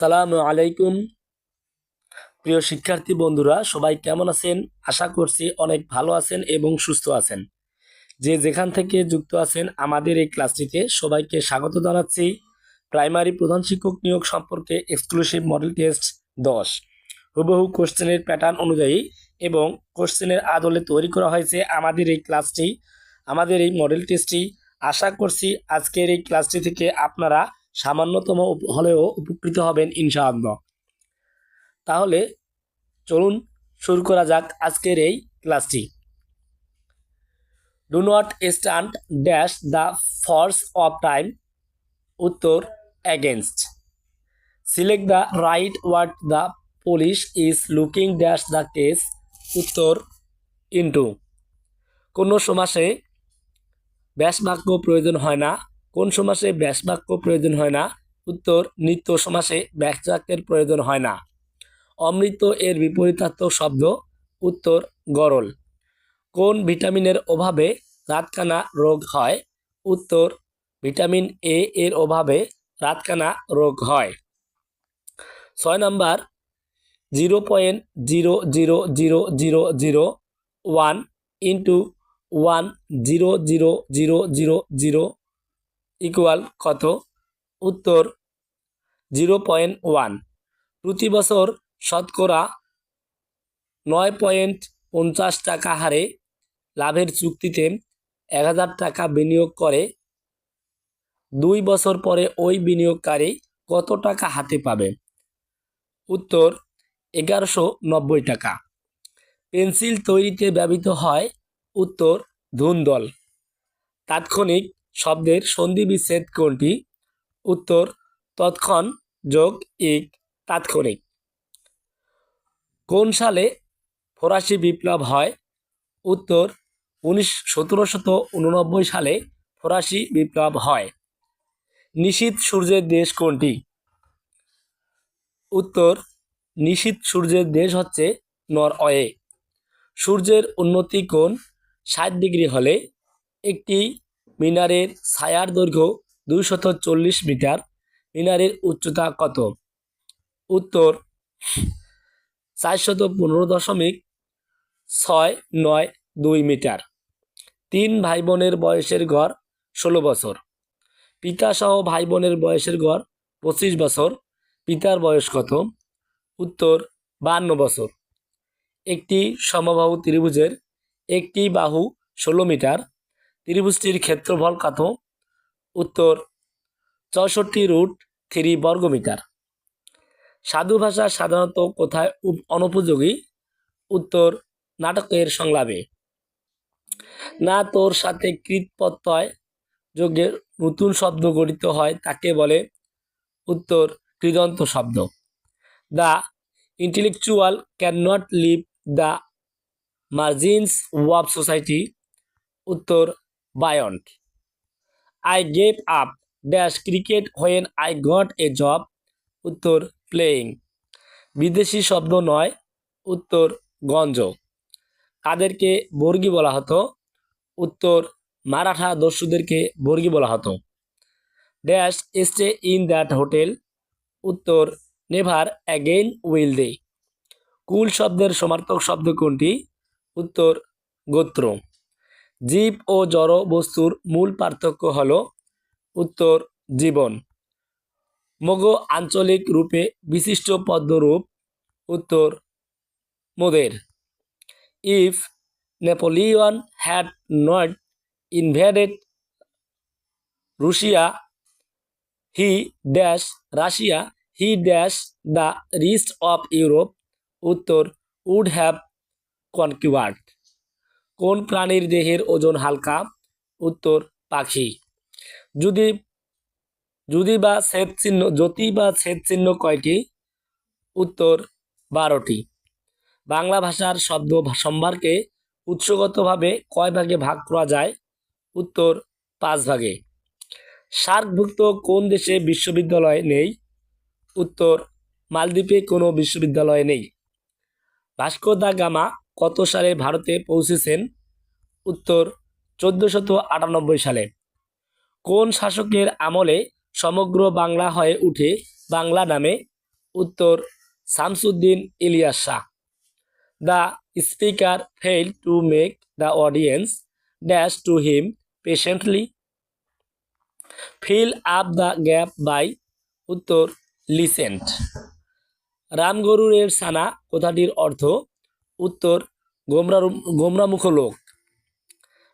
আসসালামু আলাইকুম। প্রিয় শিক্ষার্থী বন্ধুরা, সবাই কেমন আছেন? আশা করছি অনেক ভালো আছেন এবং সুস্থ আছেন। যে যেখান থেকে যুক্ত আছেন আমাদের এই ক্লাসটিতে সবাইকে স্বাগত জানাচ্ছি। প্রাইমারি প্রধান শিক্ষক নিয়োগ সম্পর্কে এক্সক্লুসিভ মডেল টেস্ট 10 হুবহু কোশ্চেনের প্যাটার্ন অনুযায়ী এবং কোশ্চেনের আদলে তৈরি করা হয়েছে আমাদের এই ক্লাসটি, আমাদের এই মডেল টেস্টটি। আশা করছি আজকের এই ক্লাসটি থেকে আপনারা সামান্যতম হলেও উপকৃত হবেন ইনশাআল্লাহ। তাহলে চলুন শুরু করা যাক আজকের এই ক্লাসটি। Do not stand dash the force of time. উত্তর against. Select the right word the police is looking dash the case. উত্তর ইন্টু। কোনো সমাসে ব্যাসবাক্য প্রয়োজন হয় না। কোন সমাসে ব্যাসবাক্য প্রয়োজন হয় না? উত্তর নিত্য সমাসে ব্যাসবাক্যের প্রয়োজন হয় না। অমৃত এর বিপরীতার্থক শব্দ। উত্তর গরল। কোন ভিটামিনের অভাবে রাতকানা রোগ হয়? উত্তর ভিটামিন এ এর অভাবে রাতকানা রোগ হয়। 6 নাম্বার 0.00001 ইন্টু 10000 ইকুয়াল কত? উত্তর 0.1। প্রতি বছর শতকরা 9.50 টাকা হারে লাভের চুক্তিতে 1000 টাকা বিনিয়োগ করে 2 বছর পরে ওই বিনিয়োগকারী কত টাকা হাতে পাবে? উত্তর 1190 টাকা। পেন্সিল তৈরিতে ব্যবহৃত হয়? উত্তর ধুন্দল। তাৎক্ষণিক শব্দের সন্ধি বিচ্ছেদ কোনটি? উত্তর তৎক্ষণ যোগ ইক তাৎক্ষণিক। কোন সালে ফরাসি বিপ্লব হয়? উত্তর 1789 সালে ফরাসি বিপ্লব হয়। নিশীথ সূর্যের দেশ কোনটি? উত্তর নিশীথ সূর্যের দেশ হচ্ছে নরওয়ে। সূর্যের উন্নতি কোণ 60 ডিগ্রি হলে একটি মিনারের ছায়ার দৈর্ঘ্য 240 মিটার। মিনারের উচ্চতা কত? উত্তর 415.692 মিটার। 3 ভাই বোনের বয়সের গড় 16 বছর। পিতা সহ ভাই বোনের বয়সের গড় 25 বছর। পিতার বয়স কত? উত্তর 52 বছর। একটি সমবাহু ত্রিভুজের একটি বাহু 16 মিটার। ত্রিভুজটির ক্ষেত্রফল কত? উত্তর 64√3 বর্গমিটার। সাধু ভাষা সাধারণত কোথায় অনুপযোগী? উত্তর নাটকের সংলাপে। না তোর সাথে কৃত প্রত্যয় যোগে নতুন শব্দ গঠিত হয় তাকে বলে? উত্তর কৃদন্ত শব্দ। The intellectual can not live the margins of society. উত্তর beyond. I gave up dash cricket when I got a job. উত্তর প্লেয়িং। বিদেশি শব্দ নয়। উত্তর গঞ্জ। কাদেরকে বর্গী বলা হতো? উত্তর মারাঠা দস্যুদেরকে বর্গী বলা হতো। Dash stay in that hotel. উত্তর নেভার অ্যাগেইন উইল দে। কুল শব্দের সমার্থক শব্দ কোনটি? উত্তর গোত্র। জীব ও জড় বস্তুর মূল পার্থক্য হল? উত্তর জীবন। মগো আঞ্চলিক রূপে বিশিষ্ট পদ্মরূপ। উত্তর মোদের। If Napoleon had not invaded Russia he dash Russia he dash the rest of Europe. উত্তর উড হ্যাভ কনকিউয়ার্ড। কোন প্রাণীর দেহের ওজন হালকা? উত্তর পাখি। যদি যদি বা ছেদ চিহ্ন জ্যোতি বা ছেদ চিহ্ন কয়টি? উত্তর 12টি। বাংলা ভাষার শব্দ সম্ভারকে উৎসগতভাবে কয় ভাগে ভাগ করা যায়? উত্তর 5 ভাগে। সার্কভুক্ত কোন দেশে বিশ্ববিদ্যালয় নেই? উত্তর মালদ্বীপে কোনো বিশ্ববিদ্যালয় নেই। ভাস্কো দা গামা কত সালে ভারতে পৌঁছেছেন? উত্তর 1498 সালে। কোন শাসকের আমলে সমগ্র বাংলা হয়ে উঠে বাংলা নামে? উত্তর Shamsuddin Ilyas Shah. The speaker fail to make the audience dash to him patiently. Fill up the gap by, উত্তর লিসেন্ট। রামগরুরের সানা কথাটির অর্থ, উত্তর গোমরামুখ লোক।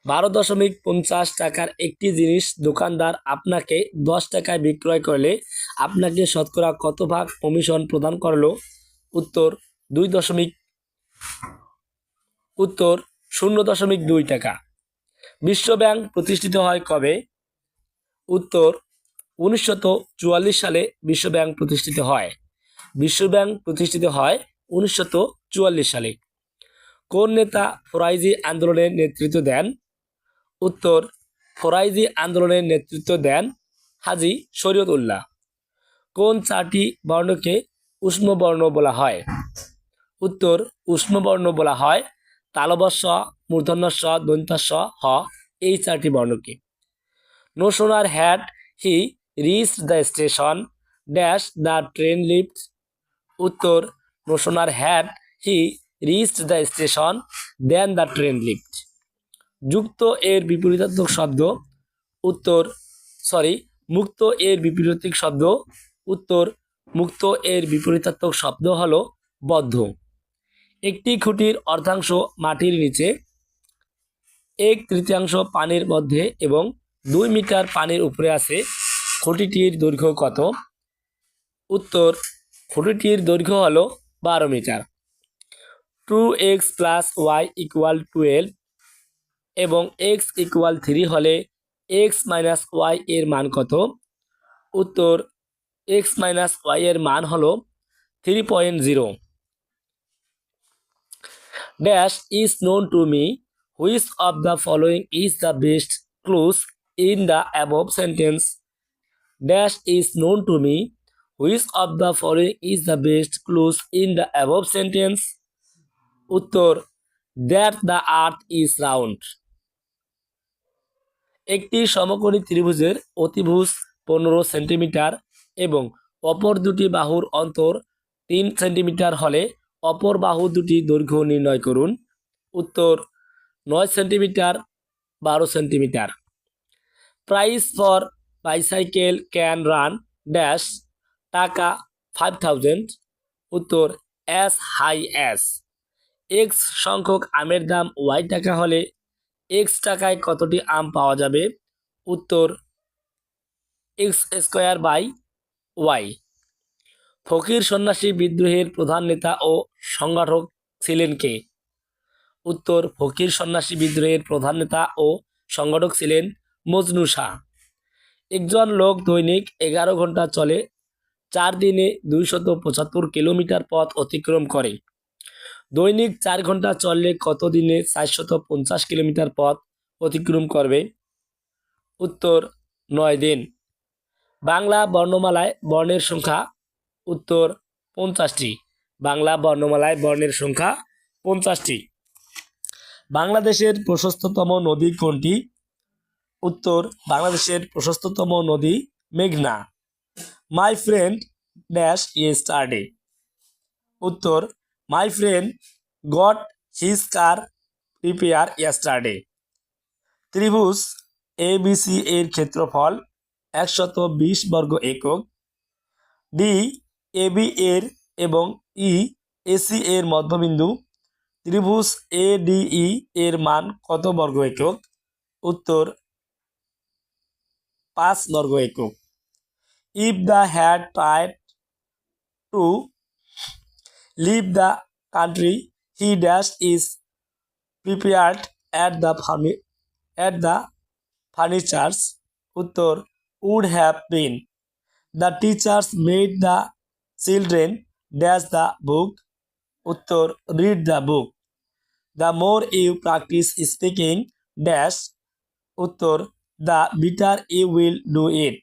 12.50 টাকার একটি জিনিস দোকানদার আপনাকে 10 টাকায় বিক্রয় করলে আপনাকে শতকরা কত ভাগ কমিশন প্রদান করলো? উত্তর 0.2 টাকা। বিশ্বব্যাংক প্রতিষ্ঠিত হয় কবে? উত্তর 1944 সালে বিশ্বব্যাংক প্রতিষ্ঠিত হয়। বিশ্বব্যাংক প্রতিষ্ঠিত হয় 1944 সালে। কোন নেতা ফরাইজি আন্দোলনের নেতৃত্ব দেন? উত্তর ফরাইজি আন্দোলনের নেতৃত্ব দেন হাজী শরীয়ত উল্লাহ। কোন 4টি বর্ণকে উষ্ণ বর্ণ বলা হয়? উত্তর উষ্ণ বর্ণ বলা হয় তালবস্য, মূর্ধন্য ষ, দন্তাস্য, হ, এই 4টি বর্ণকে। No sooner had he reached the station dash the train left. উত্তর no sooner had he reached the station then the train left. যুক্ত এর বিপরীতার্থক শব্দ, মুক্ত এর বিপরীতার্থক শব্দ, উত্তর মুক্ত এর বিপরীতার্থক শব্দ হলো বদ্ধ। একটি খুঁটির অর্ধাংশ মাটির নিচে, 1/3 পানির মধ্যে এবং 2 মিটার পানির উপরে আছে। খুঁটিটির দৈর্ঘ্য কত? উত্তর খুঁটিটির দৈর্ঘ্য হলো 12 মিটার। 2x + y = 12 এবং x = 3 হলে x - y এর মান কত? উত্তর x - y এর মান হলো 3.0। Dash is known to me, which of the following is the best clause in the above sentence. Dash is known to me, which of the following is the best clause in the above sentence. উত্তর that the earth is round. একটি সমকোণী ত্রিভুজের অতিভুজ 15 centimetre এবং অপর দুটি বাহুর অন্তর 3 সেন্টিমিটার হলে অপর বাহু দুটি দৈর্ঘ্য নির্ণয় করুন। উত্তর 9 centimetre, 12 centimetre. Price for bicycle can run dash টাকা 5000। উত্তর অ্যাজ হাই অ্যাজ। এক্স সংখ্যক আমের দাম y টাকা হলে এক্স টাকায় কতটি আম পাওয়া যাবে? উত্তর x²/y। ফকির সন্ন্যাসী বিদ্রোহের প্রধান নেতা ও সংগঠক ছিলেন কে? উত্তর ফকির সন্ন্যাসী বিদ্রোহের প্রধান নেতা ও সংগঠক ছিলেন মজনু শাহ। একজন লোক দৈনিক 11 ঘন্টা চলে, 4 দিনে 275 কিলোমিটার পথ অতিক্রম করে। দৈনিক 4 ঘন্টা চললে কত দিনে 450 কিলোমিটার পথ অতিক্রম করবে? উত্তর 9 দিন। বাংলা বর্ণমালায় বর্ণের সংখ্যা? উত্তর 50টি। বাংলা বর্ণমালায় বর্ণের সংখ্যা 50টি। বাংলাদেশের প্রশস্ততম নদী কোনটি? উত্তর বাংলাদেশের প্রশস্ততম নদী মেঘনা। My friend dash yesterday. উত্তর my friend got his car repair yesterday. ত্রিভুজ ABC এর ক্ষেত্রফল 120 বর্গ একক। ডি AB এর এবং EAC এর মধ্যবিন্দু ত্রিভুজ ADE এর মান কত বর্গ একক? উত্তর 5 বর্গ একক। If the had tried to leave the country he dash is prepared at the furnitures. উত্তর would have been. The teachers made the children dash the book. উত্তর read the book. The more you practise speaking dash. উত্তর the better you will do it.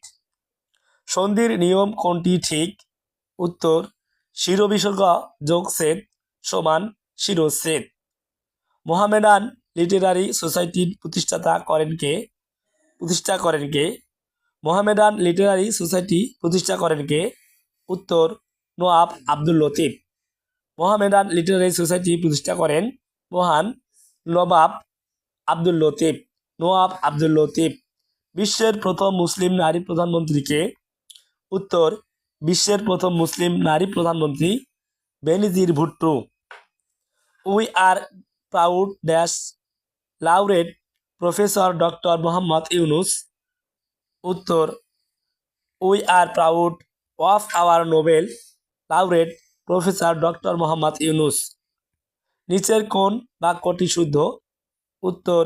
সন্ধির নিয়ম কোনটি ঠিক? উত্তর শিরোবিসর্গ যোগ ছেদ সমান শিরোচ্ছেদ। মোহামেডান লিটারারি সোসাইটির প্রতিষ্ঠা করেন কে? মোহামেডান লিটারারি সোসাইটি প্রতিষ্ঠা করেন কে? উত্তর নওয়াব আব্দুল লতিফ। মোহামেডান লিটারেরি সোসাইটি প্রতিষ্ঠা করেন মহান নবাব আব্দুল লতিফ। নওয়াব আব্দুল লতিফ। বিশ্বের প্রথম মুসলিম নারী প্রধানমন্ত্রীকে? উত্তর, বিশ্বের প্রথম মুসলিম নারী প্রধানমন্ত্রী Benazir Bhutto. We are proud dash laureate professor doctor Mohammad Yunus. উত্তর, we are proud of our Nobel laureate professor doctor Mohammad Yunus. নিচের কোন বাক্যটি শুদ্ধ? উত্তর,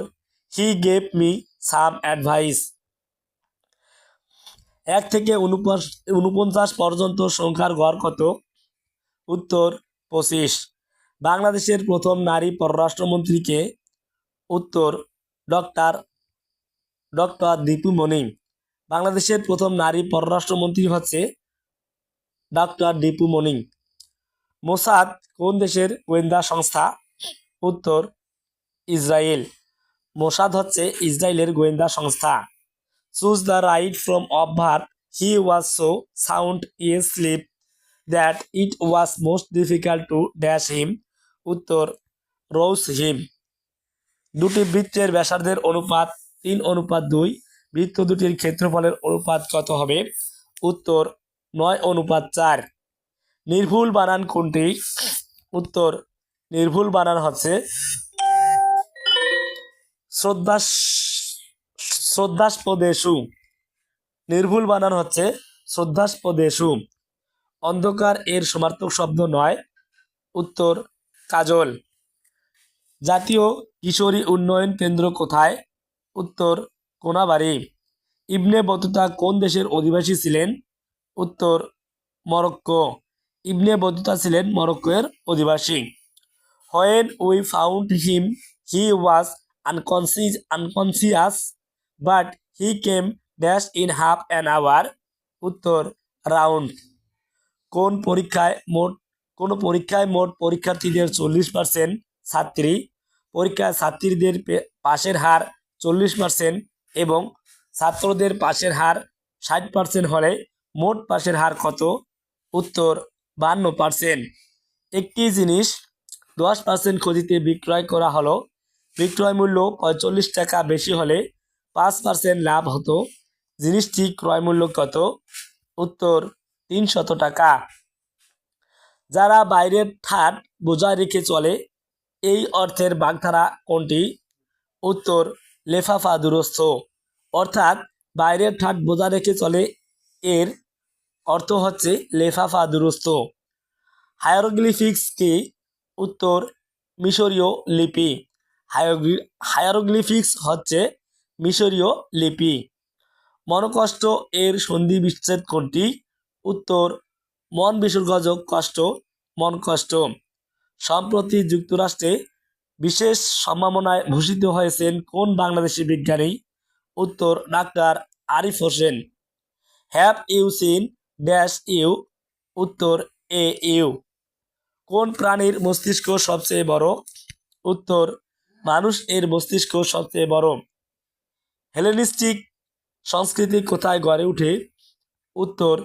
he gave me some advice. 1 থেকে 49 পর্যন্ত সংখ্যার গড় কত? উত্তর, 25। বাংলাদেশের প্রথম নারী পররাষ্ট্রমন্ত্রীকে? উত্তর, ডক্টর দীপু মনি। বাংলাদেশের প্রথম নারী পররাষ্ট্রমন্ত্রী হচ্ছে ডক্টর দীপু মনি। মোসাদ কোন দেশের গোয়েন্দা সংস্থা? উত্তর, ইসরায়েল। মোসাদ হচ্ছে ইসরায়েলের গোয়েন্দা সংস্থা। Choose the right form of verb he was so sound in sleep that it was most difficult to dash him. উত্তর, রোজ হিম। দুটি বৃত্তের ব্যাসার্ধের অনুপাত 3:2। বৃত্ত দুটির ক্ষেত্রফলের অনুপাত কত হবে? উত্তর, 9:4। নির্ভুল বানান কোনটি? উত্তর, নির্ভুল বানান হচ্ছে শ্রদ্ধাস্পদেশু। নির্ভুল বানান হচ্ছে শ্রদ্ধাস্পদেশু। অন্ধকার এর সমার্থক শব্দ নয়। উত্তর, কাজল। জাতীয় কিশোরী উন্নয়ন কেন্দ্র কোথায়? উত্তর, কোনাবাড়ি। ইবনে বতুতা কোন দেশের অধিবাসী ছিলেন? উত্তর, মরক্কো। ইবনে বতুতা ছিলেন মরক্কোর অধিবাসী। When we found him, he was unconscious, but he came dash in half an hour. উত্তর, রাউন্ড। কোন পরীক্ষায় মোট পরীক্ষার্থীদের 40% ছাত্রী? পরীক্ষায় ছাত্রীদের পাশের হার 40% এবং ছাত্রদের পাশের হার 60% হলে মোট পাশের হার কত? উত্তর, 52%। একটি জিনিস 10% ক্ষতিতে বিক্রয় করা হলো। বিক্রয় মূল্য 45 টাকা বেশি হলে 5% লাভ হতো। জিনিসটি ক্রয় মূল্য কত? উত্তর, 300 টাকা। যারা বাইরের ঠাট বজায় রেখে চলে, এই অর্থের বাগধারা কোনটি? উত্তর, লেফাফা দুরস্থ। অর্থাৎ বাইরের ঠাট বজায় রেখে চলে, এর অর্থ হচ্ছে লেফাফা দুরস্থ। হায়ারোগ্লিফিক্স কি? উত্তর, মিশরীয় লিপি। হায়ারোগ্লিফিক্স হচ্ছে মিশরীয় লিপি। মনকষ্ট এর সন্ধি বিচ্ছেদ কোনটি? উত্তর, মন বিসর্গযোগ কষ্ট, মন কষ্ট। সম্প্রতি যুক্তরাষ্ট্রে বিশেষ সম্মাননায় ভূষিত হয়েছেন কোন বাংলাদেশি বিজ্ঞানী? উত্তর, ডাক্তার Arif Hossain. Have you seen dash you? উত্তর, এ ইউ। কোন প্রাণীর মস্তিষ্ক সবচেয়ে বড়? উত্তর, মানুষ এর মস্তিষ্ক সবচেয়ে বড়। হেলেনিস্টিক সংস্কৃতি কোথায় গড়ে ওঠে? উত্তর,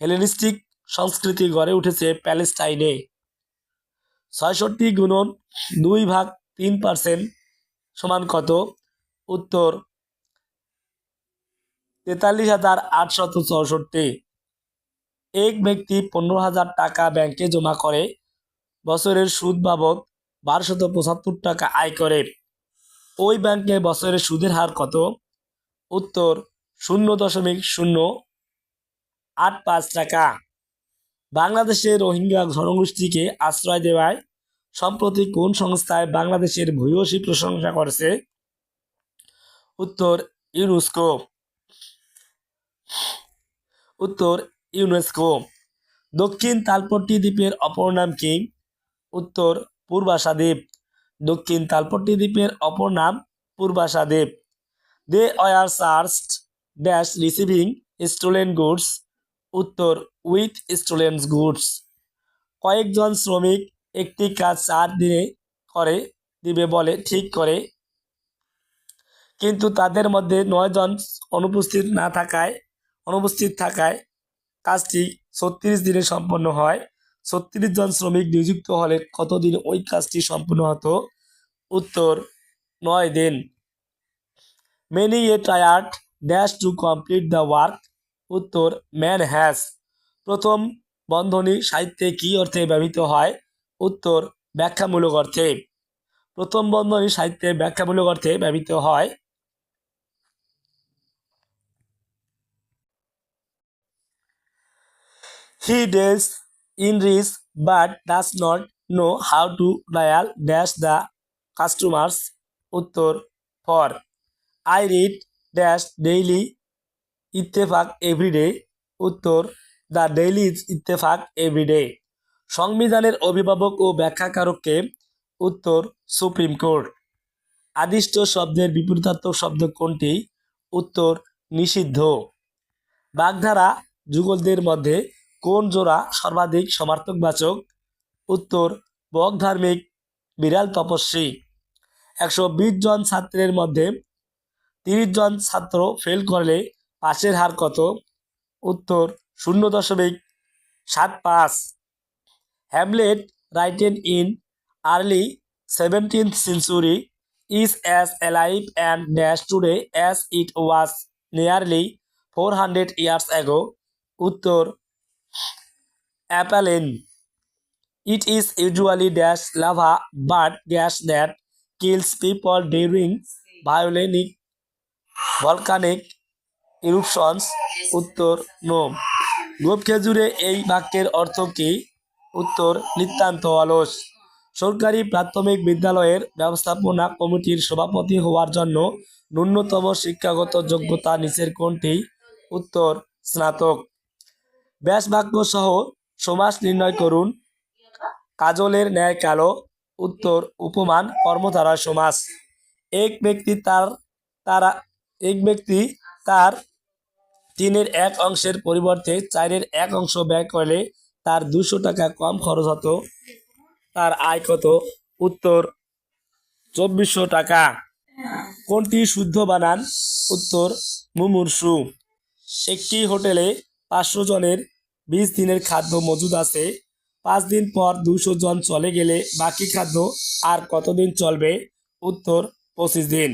হেলেনিস্টিক সংস্কৃতি গড়ে উঠেছে প্যালেস্টাইনে। 66 গুণন 2/3% সমান কত? উত্তর, 43,864। এক ব্যক্তি 15,000 টাকা ব্যাংকে জমা করে বছরের সুদ বাবদ 1275 টাকা আয় করে। ওই ব্যাংকে বছরের সুদের হার কত? উত্তর, 0.085 টাকা। বাংলাদেশে রোহিঙ্গা জনগোষ্ঠীকে আশ্রয় দেওয়ায় সম্প্রতি কোন সংস্থায় বাংলাদেশের ভূয়সী প্রশংসা করেছে? উত্তর, ইউনেস্কো। উত্তর, ইউনেস্কো। দক্ষিণ তালপট্টি দ্বীপের অপর নাম কি? উত্তর, পূর্বাশা দ্বীপ। দক্ষিণ তালপট্টি দ্বীপের অপর নাম পূর্বাশা দ্বীপ। They were charged dash receiving stolen goods. উত্তর, উইথ স্টোলেন গুডস। কয়েকজন শ্রমিক একটি কাজ 4 দিনে করে দিবে বলে ঠিক করে, কিন্তু তাদের মধ্যে 9 জন অনুপস্থিত থাকায় কাজটি 36 দিনে সম্পন্ন হয়। 36 জন শ্রমিক নিযুক্ত হলে কতদিন ওই কাজটি সম্পূর্ণ হতো? উত্তর 9 দিন। Many a tired dash to complete the work. উত্তর ম্যান হ্যাজ। প্রথম বন্ধনী সাহিত্যে কী অর্থে ব্যবহৃত হয়? উত্তর ব্যাখ্যামূলক অর্থে। প্রথম বন্ধনী সাহিত্যে ব্যাখ্যামূলক অর্থে ব্যবহৃত হয়। হি deals in risk but does not know how to dial dash the customers. উত্তর for. I read dash daily Ittefaq everyday. উত্তর দ্য ডেইলি ইত্তেফাক এভরিডে। সংবিধানের অভিভাবক ও ব্যাখ্যাকারককে? উত্তর সুপ্রিম কোর্ট। আদিষ্ট শব্দের বিপরীতার্থক শব্দ কোনটি? উত্তর নিষিদ্ধ। বাগধারা যুগলদের মধ্যে কোন জোড়া সর্বাধিক সমার্থকবাচক? উত্তর বক ধার্মিক, বিড়াল তপস্বী। 120 জন ছাত্রের মধ্যে 30 জন ছাত্র ফেল করলে পাশের হার কত? উত্তর 0.75। Hamlet written in early 17th century is as alive and dash today as it was nearly 400 years ago. উত্তর অ্যাপালেন। It is usually dash lava but gas that kills people during volcanic eruptions. উত্তর no. গোপ খেজুরে এই বাক্যের অর্থ কী? উত্তর নিতান্ত অলস। সরকারি প্রাথমিক বিদ্যালয়ের ব্যবস্থাপনা কমিটির সভাপতি হওয়ার জন্য ন্যূনতম শিক্ষাগত যোগ্যতা নিচের কোনটি? উত্তর স্নাতক। ব্যাস বাক্য সহ সমাস নির্ণয় করুন। কাজলের ন্যায় কালো। উত্তর উপমান কর্মধারা সমাস। এক ব্যক্তি তার 3-এর 1 অংশের পরিবর্তে 4-এর 1 অংশ ব্যয় করলে তার 200 টাকা কম খরচ হতো। তার আয় কত? উত্তর 2400 টাকা। কোনটি শুদ্ধ বানান? উত্তর মুমূর্ষু। একটি হোটেলে 500 জনের 20 দিনের খাদ্য মজুদ আছে। 5 দিন পর 200 জন চলে গেলে বাকি খাদ্য আর কতদিন চলবে? উত্তর 25 দিন।